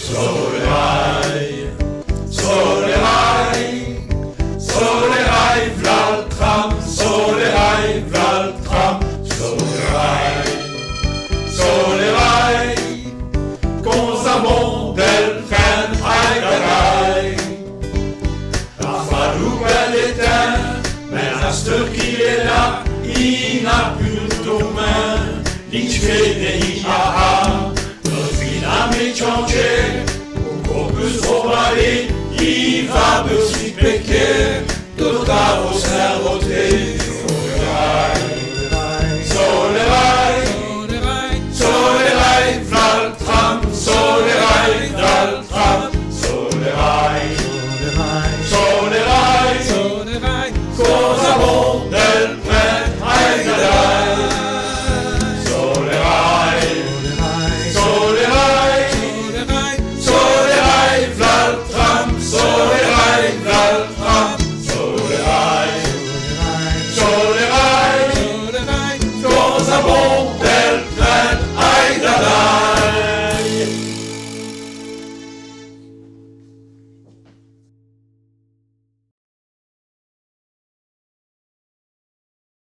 Solerai, solerai, solerai, v'là le tram, solerai, v'là le tram, solerai, solerai, qu'on s'abonde del train à Garay. La faloupe elle éteint, mais à ce qui est là, il n'a plus de main, il fait des ha-ha. Ami ciącie, ukopy schowali i waby si pekie, do dało serwo